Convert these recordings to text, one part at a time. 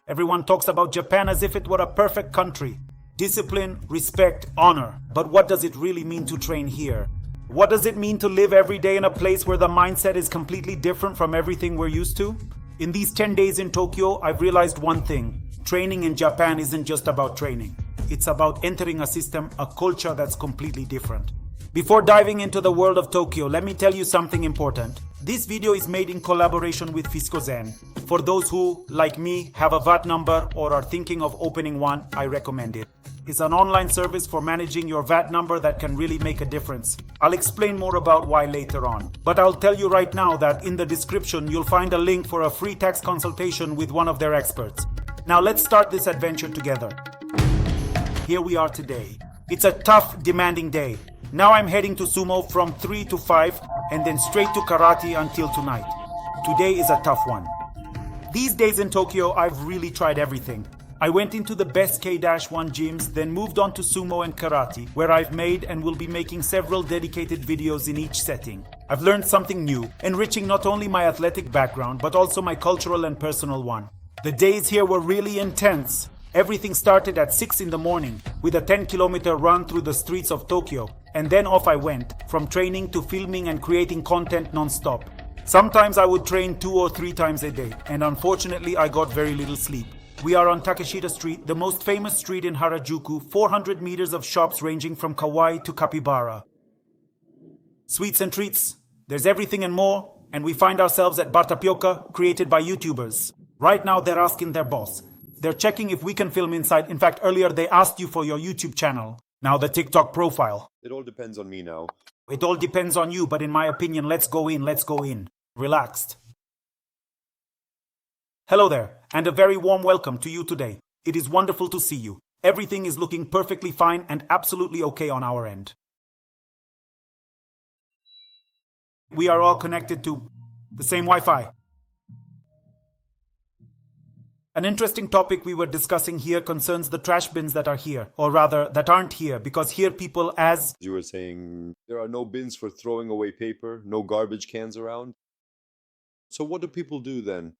Everyone talks about Japan as if it were a perfect country. Discipline, respect, honor. But what does it really mean to train here? What does it mean to live every day in a place where the mindset is completely different from everything we're used to? In these 10 days in Tokyo, I've realized one thing. Training in Japan isn't just about training. It's about entering a system, a culture that's completely different. Before diving into the world of Tokyo, let me tell you something important. This video is made in collaboration with FiscoZen. For those who, like me, have a VAT number or are thinking of opening one, I recommend it. It's an online service for managing your VAT number that can really make a difference. I'll explain more about why later on. But I'll tell you right now that in the description, you'll find a link for a free tax consultation with one of their experts. Now let's start this adventure together. Here we are today. It's a tough, demanding day. Now I'm heading to sumo from 3 to 5 and then straight to karate until tonight. Today is a tough one. These days in Tokyo, I've really tried everything. I went into the best K-1 gyms, then moved on to sumo and karate, where I've made and will be making several dedicated videos in each setting. I've learned something new, enriching not only my athletic background, but also my cultural and personal one. The days here were really intense. Everything started at 6 in the morning with a 10-kilometer run through the streets of Tokyo, and then off I went, from training to filming and creating content non-stop. Sometimes I would train 2 or 3 times a day, and unfortunately I got very little sleep. We are on Takeshita Street, the most famous street in Harajuku, 400 meters of shops ranging from kawaii to capybara. Sweets and treats, there's everything and more, and we find ourselves at Bar Tapioca, created by YouTubers. Right now they're asking their boss. They're checking if we can film inside. In fact, earlier they asked you for your YouTube channel. Now the TikTok profile. It all depends on me now. It all depends on you, but in my opinion, let's go in. Relaxed. Hello there, and a very warm welcome to you today. It is wonderful to see you. Everything is looking perfectly fine and absolutely okay on our end. We are all connected to the same Wi-Fi. An interesting topic we were discussing here concerns the trash bins that are here, or rather, that aren't here, because here people, as you were saying, there are no bins for throwing away paper, no garbage cans around. So what do people do then?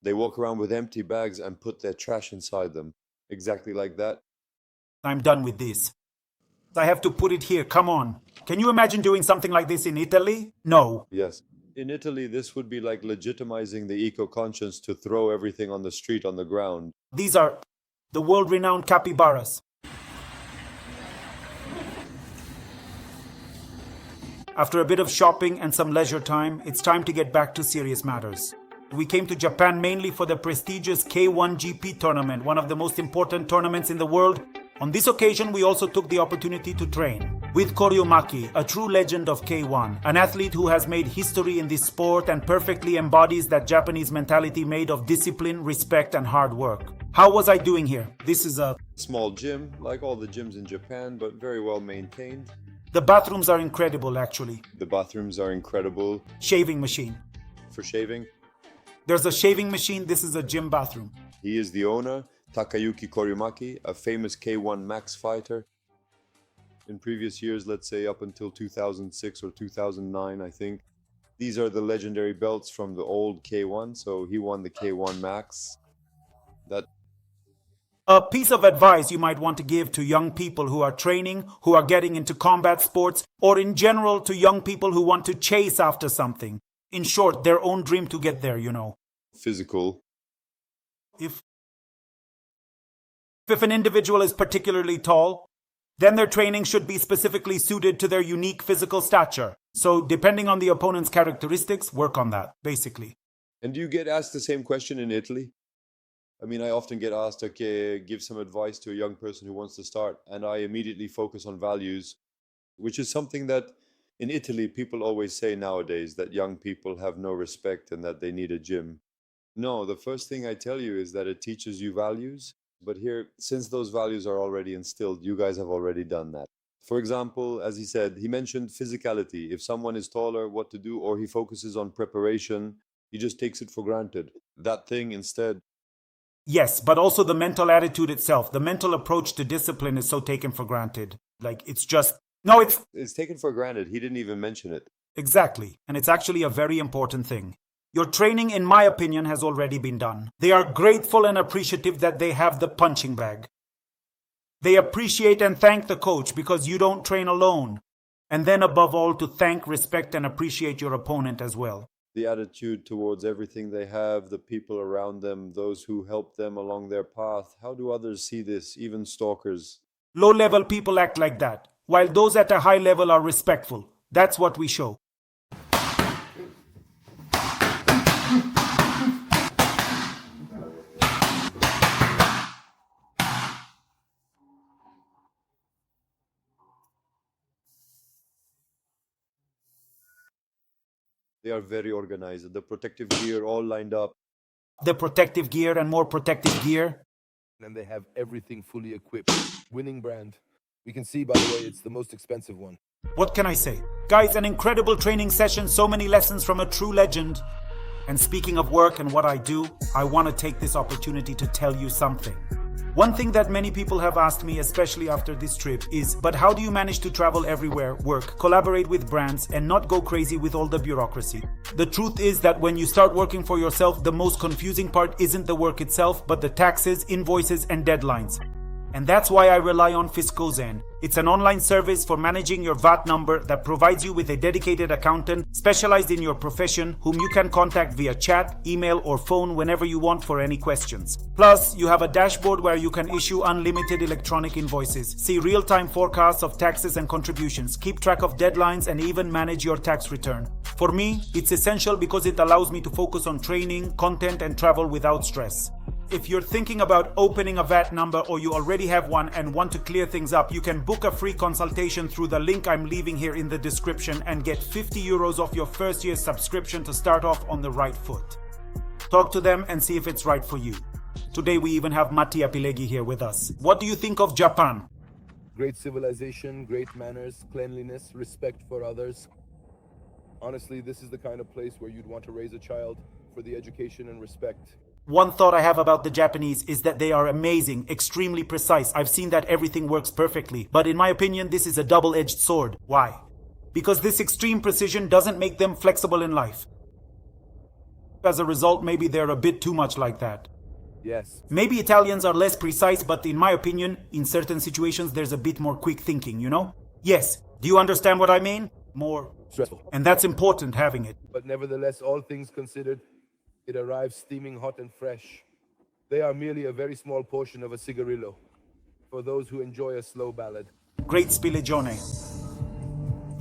They walk around with empty bags and put their trash inside them. Exactly like that. I'm done with this. I have to put it here, come on. Can you imagine doing something like this in Italy? No. Yes. In Italy, this would be like legitimizing the eco-conscience to throw everything on the street, on the ground. These are the world-renowned capybaras. After a bit of shopping and some leisure time, it's time to get back to serious matters. We came to Japan mainly for the prestigious K1 GP tournament, one of the most important tournaments in the world. On this occasion, we also took the opportunity to train with Koryomaki, a true legend of K1, an athlete who has made history in this sport and perfectly embodies that Japanese mentality made of discipline, respect, and hard work. How was I doing here? This is a small gym, like all the gyms in Japan, but very well maintained. The bathrooms are incredible, actually. The bathrooms are incredible. Shaving machine. For shaving? There's a shaving machine. This is a gym bathroom. He is the owner, Takayuki Koryomaki, a famous K1 Max fighter. In previous years, let's say up until 2006 or 2009, I think. These are the legendary belts from the old K1, so he won the K1 Max. A piece of advice you might want to give to young people who are training, who are getting into combat sports, or in general to young people who want to chase after something. In short, their own dream to get there, you know. Physical. If an individual is particularly tall, then their training should be specifically suited to their unique physical stature. So depending on the opponent's characteristics, work on that, basically. And do you get asked the same question in Italy? I mean, I often get asked, okay, give some advice to a young person who wants to start. And I immediately focus on values, which is something that in Italy, people always say nowadays that young people have no respect and that they need a gym. No, the first thing I tell you is that it teaches you values. But here, since those values are already instilled, you guys have already done that. For example, as he said, he mentioned physicality. If someone is taller, what to do, or he focuses on preparation, he just takes it for granted. That thing instead. Yes, but also the mental attitude itself. The mental approach to discipline is so taken for granted. Like, it's just... No, it's taken for granted. He didn't even mention it. Exactly. And it's actually a very important thing. Your training, in my opinion, has already been done. They are grateful and appreciative that they have the punching bag. They appreciate and thank the coach because you don't train alone. And then above all, to thank, respect, and appreciate your opponent as well. The attitude towards everything they have, the people around them, those who help them along their path. How do others see this, even stalkers? Low-level people act like that, while those at a high level are respectful. That's what we show. They are very organized. The protective gear all lined up. The protective gear and more protective gear. And they have everything fully equipped. Winning brand. We can see, by the way, it's the most expensive one. What can I say? Guys, an incredible training session, so many lessons from a true legend. And speaking of work and what I do, I want to take this opportunity to tell you something. One thing that many people have asked me, especially after this trip, is, but how do you manage to travel everywhere, work, collaborate with brands, and not go crazy with all the bureaucracy? The truth is that when you start working for yourself, the most confusing part isn't the work itself, but the taxes, invoices, and deadlines. And that's why I rely on Fiscozen. It's an online service for managing your VAT number that provides you with a dedicated accountant specialized in your profession whom you can contact via chat, email, or phone whenever you want for any questions. Plus, you have a dashboard where you can issue unlimited electronic invoices, see real-time forecasts of taxes and contributions, keep track of deadlines, and even manage your tax return. For me, it's essential because it allows me to focus on training, content, and travel without stress. If you're thinking about opening a VAT number or you already have one and want to clear things up, you can book a free consultation through the link I'm leaving here in the description and get 50 euros off your first year's subscription to start off on the right foot. Talk to them and see if it's right for you. Today we even have Mattia Pileggi here with us. What do you think of Japan? Great civilization, great manners, cleanliness, respect for others. Honestly, this is the kind of place where you'd want to raise a child for the education and respect. One thought I have about the Japanese is that they are amazing, extremely precise. I've seen that everything works perfectly. But in my opinion, this is a double-edged sword. Why? Because this extreme precision doesn't make them flexible in life. As a result, maybe they're a bit too much like that. Yes. Maybe Italians are less precise, but in my opinion, in certain situations, there's a bit more quick thinking, you know? Yes. Do you understand what I mean? More stressful. And that's important, having it. But nevertheless, all things considered, it arrives steaming hot and fresh. They are merely a very small portion of a cigarillo, for those who enjoy a slow ballad. Great spilleggione.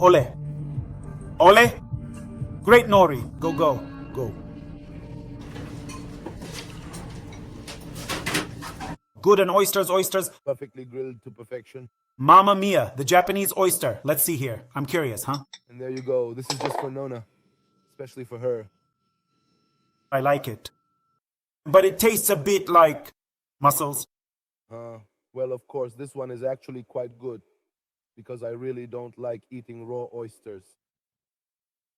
Ole. Ole? Great nori. Go, go, go. Good, and oysters. Perfectly grilled to perfection. Mamma mia, the Japanese oyster. Let's see here. I'm curious, huh? And there you go. This is just for Nona, especially for her. I like it. But it tastes a bit like mussels. Well, of course, this one is actually quite good, because I really don't like eating raw oysters.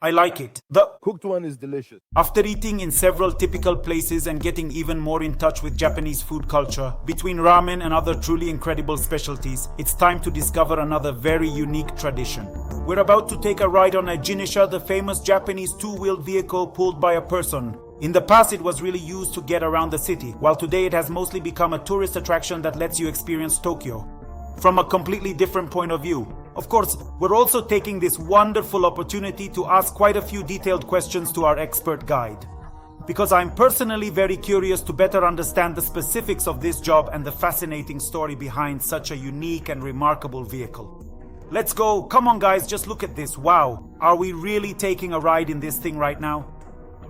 I like it. The cooked one is delicious. After eating in several typical places and getting even more in touch with Japanese food culture, between ramen and other truly incredible specialties, it's time to discover another very unique tradition. We're about to take a ride on a jinisha, the famous Japanese two-wheeled vehicle pulled by a person. In the past, it was really used to get around the city, while today it has mostly become a tourist attraction that lets you experience Tokyo from a completely different point of view. Of course, we're also taking this wonderful opportunity to ask quite a few detailed questions to our expert guide, because I'm personally very curious to better understand the specifics of this job and the fascinating story behind such a unique and remarkable vehicle. Let's go. Come on, guys, just look at this. Wow. Are we really taking a ride in this thing right now?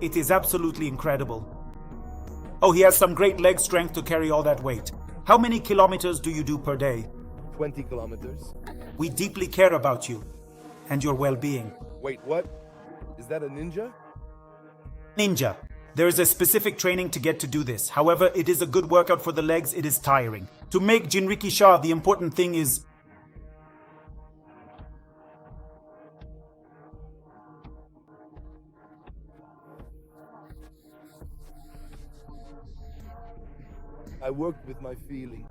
It is absolutely incredible. Oh, he has some great leg strength to carry all that weight. How many kilometers do you do per day? 20 kilometers. We deeply care about you and your well-being. Wait, what? Is that a ninja? Ninja. There is a specific training to get to do this. However, it is a good workout for the legs. It is tiring. To make Jinriki Shah, the important thing is I worked with my feeling.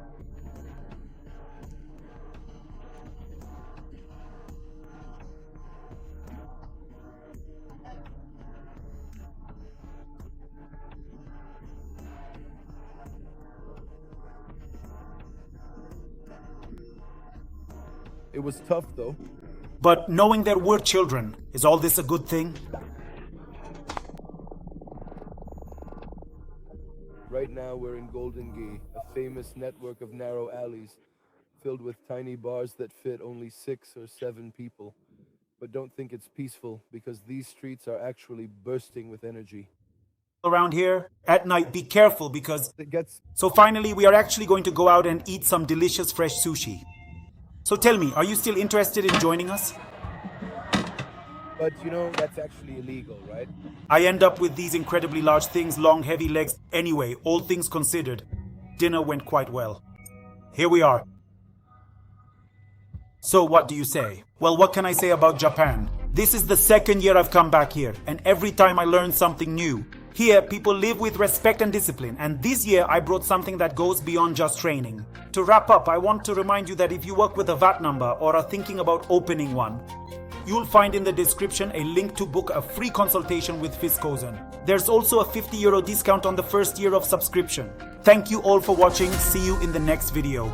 It was tough though. But knowing that we're children, is all this a good thing? Right now we're in Golden Gate, a famous network of narrow alleys filled with tiny bars that fit only 6 or 7 people. But don't think it's peaceful, because these streets are actually bursting with energy. Around here, at night, be careful because... It gets... So finally, we are actually going to go out and eat some delicious fresh sushi. So tell me, are you still interested in joining us? But you know, that's actually illegal, right? I end up with these incredibly large things, long, heavy legs. Anyway, all things considered, dinner went quite well. Here we are. So what do you say? Well, what can I say about Japan? This is the second year I've come back here, and every time I learn something new. Here, people live with respect and discipline, and this year I brought something that goes beyond just training. To wrap up, I want to remind you that if you work with a VAT number or are thinking about opening one, you'll find in the description a link to book a free consultation with Fiskozen. There's also a €50 discount on the first year of subscription. Thank you all for watching. See you in the next video.